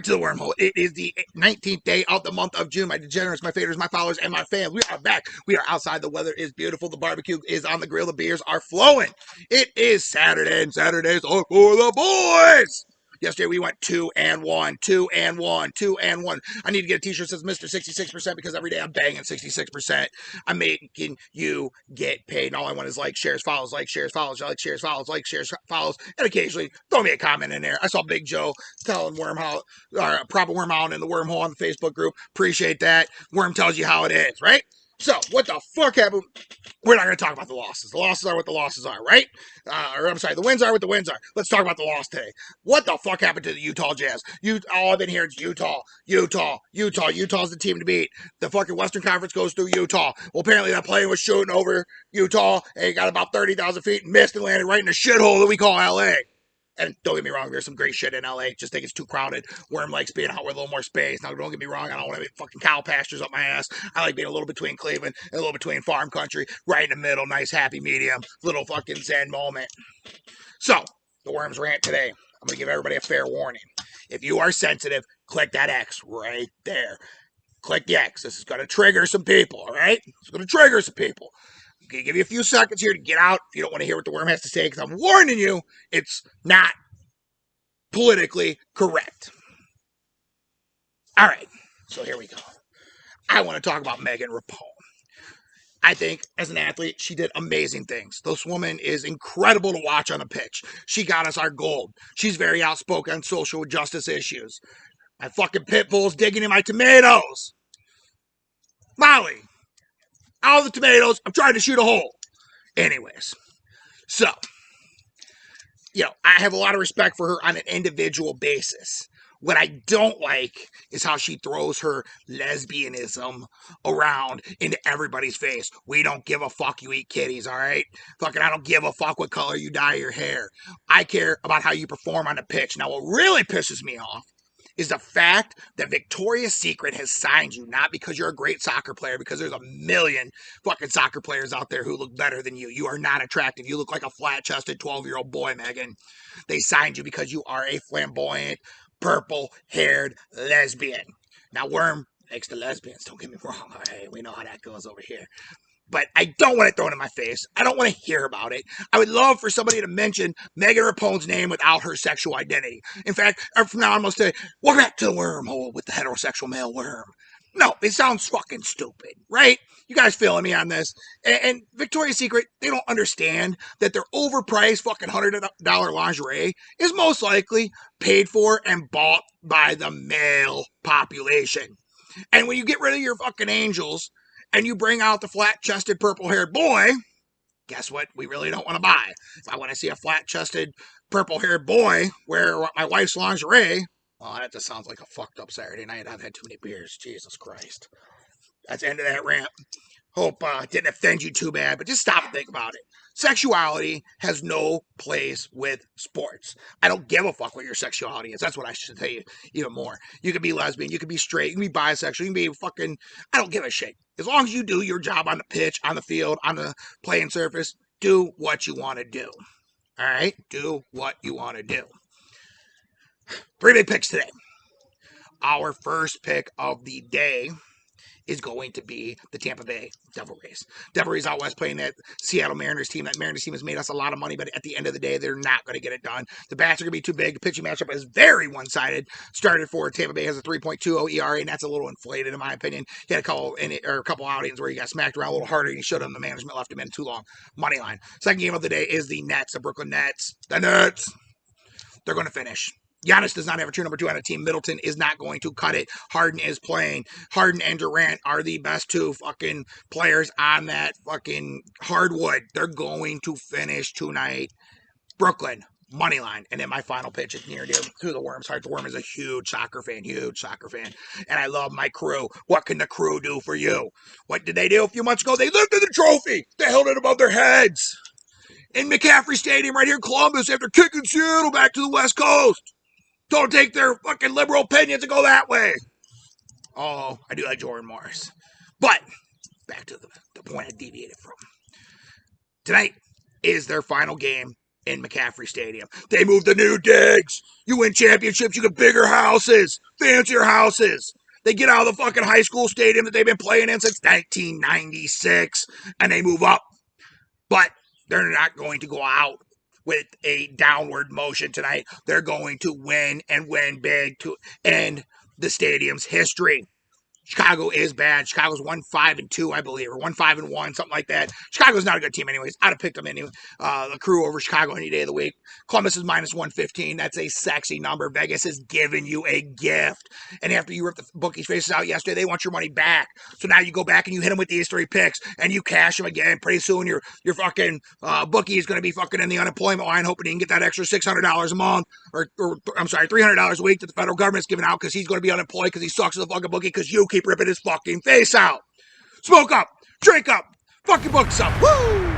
Back to the wormhole. It is the 19th day of the month of June. My degenerates, my faders, my followers, and my fans. We are back. We are outside. The weather is beautiful. The barbecue is on the grill. The beers are flowing. It is Saturday, and Saturdays are for the boys. Yesterday we went 2 and 1, 2 and 1, 2 and 1. I need to get a t-shirt that says Mr. 66% because every day I'm banging 66%. I'm making you get paid. And all I want is like, shares, follows, like, shares, follows, like, shares, follows, like, shares, follows, and occasionally throw me a comment in there. I saw Big Joe telling Wormmhole, or proper Wormmhole in the Wormhole on the Facebook group. Appreciate that. Worm tells you how it is, right? So, what the fuck happened? We're not going to talk about the losses. The losses are what the losses are, right? Or I'm sorry, the wins are what the wins are. Let's talk about the loss today. What the fuck happened to the Utah Jazz? All I've been hearing is Utah. Utah's the team to beat. The fucking Western Conference goes through Utah. Well, apparently that plane was shooting over Utah and it got about 30,000 feet and missed and landed right in the shithole that we call LA. And don't get me wrong, there's some great shit in LA. Just think it's too crowded. Worm likes being out with a little more space. Now, don't get me wrong, I don't want to be fucking cow pastures up my ass. I like being a little between Cleveland and a little between farm country, right in the middle, nice happy medium, little fucking zen moment. So, the Worms rant today. I'm going to give everybody a fair warning. If you are sensitive, click that X right there. Click the X. This is going to trigger some people, all right? It's going to trigger some people. I'm going to give you a few seconds here to get out if you don't want to hear what the Worm has to say, because I'm warning you, it's not politically correct. All right, so here we go. I want to talk about Megan Rapinoe. I think as an athlete, she did amazing things. This woman is incredible to watch on the pitch. She got us our gold. She's very outspoken on social justice issues. My fucking pit bull's digging in my tomatoes. Molly, all the tomatoes, I'm trying to shoot a hole. Anyways, so, I have a lot of respect for her on an individual basis. What I don't like is how she throws her lesbianism around into everybody's face. We don't give a fuck you eat kitties, all right? Fucking I don't give a fuck what color you dye your hair. I care about how you perform on the pitch. Now, what really pisses me off is the fact that Victoria's Secret has signed you, not because you're a great soccer player, because there's a million fucking soccer players out there who look better than you. You are not attractive. You look like a flat-chested 12-year-old boy, Megan. They signed you because you are a flamboyant, purple-haired lesbian. Now, Worm likes the lesbians, don't get me wrong. Hey, we know how that goes over here. But I don't want it thrown in my face. I don't want to hear about it. I would love for somebody to mention Megan Rapone's name without her sexual identity. In fact, from now on, I'm going to say, welcome back to the Wormhole with the heterosexual male worm. No, it sounds fucking stupid, right? You guys feeling me on this? And Victoria's Secret, they don't understand that their overpriced fucking $100 lingerie is most likely paid for and bought by the male population. And when you get rid of your fucking angels and you bring out the flat-chested, purple-haired boy, guess what we really don't want to buy? If I want to see a flat-chested, purple-haired boy wear my wife's lingerie, well, that just sounds like a fucked up Saturday night. I've had too many beers. Jesus Christ. That's the end of that rant. Hope didn't offend you too bad, but just stop and think about it. Sexuality has no place with sports. I don't give a fuck what your sexuality is. That's what I should tell you even more. You can be lesbian, you can be straight, you can be bisexual, you can be fucking, I don't give a shit. As long as you do your job on the pitch, on the field, on the playing surface, do what you want to do. All right? Do what you want to do. 3 big picks today. Our first pick of the day is going to be the Tampa Bay Devil Rays. Devil Rays out west playing that Seattle Mariners team. That Mariners team has made us a lot of money, but at the end of the day, they're not going to get it done. The bats are going to be too big. The pitching matchup is very one-sided. Started for Tampa Bay has a 3.20 ERA, and that's a little inflated in my opinion. He had a couple outings where he got smacked around a little harder than he should have. The management left him in too long. Money line. Second game of the day is the Nets, the Brooklyn Nets. The Nets. They're going to finish. Giannis does not have a true number 2 on a team. Middleton is not going to cut it. Harden is playing. Harden and Durant are the best 2 fucking players on that fucking hardwood. They're going to finish tonight. Brooklyn, money line. And then my final pitch is near dear to the Worm's heart. The Worm is a huge soccer fan. And I love my crew. What can the crew do for you? What did they do a few months ago? They lifted the trophy. They held it above their heads. In McCaffrey Stadium right here in Columbus after kicking Seattle back to the West Coast. Don't take their fucking liberal opinions and go that way. Oh, I do like Jordan Morris. But, back to the point I deviated from. Tonight is their final game in McCaffrey Stadium. They moved the new digs. You win championships, you get bigger houses. fancier houses. They get out of the fucking high school stadium that they've been playing in since 1996, and they move up. But they're not going to go out with a downward motion tonight. They're going to win and win big to end the stadium's history. Chicago is bad. Chicago's 1-5-2, I believe, or 1-5-1, something like that. Chicago's not a good team, anyways. I'd have picked them anyway. The Crew over Chicago any day of the week. Columbus is minus 115. That's a sexy number. Vegas is giving you a gift. And after you ripped the bookies' faces out yesterday, they want your money back. So now you go back and you hit them with these 3 picks and you cash them again. Pretty soon your fucking bookie is going to be fucking in the unemployment line, hoping he can get that extra $600 a month, or I'm sorry, $300 a week that the federal government's giving out because he's going to be unemployed because he sucks as a fucking bookie because you keep ripping his fucking face out. Smoke up, drink up, fucking books up. Woo!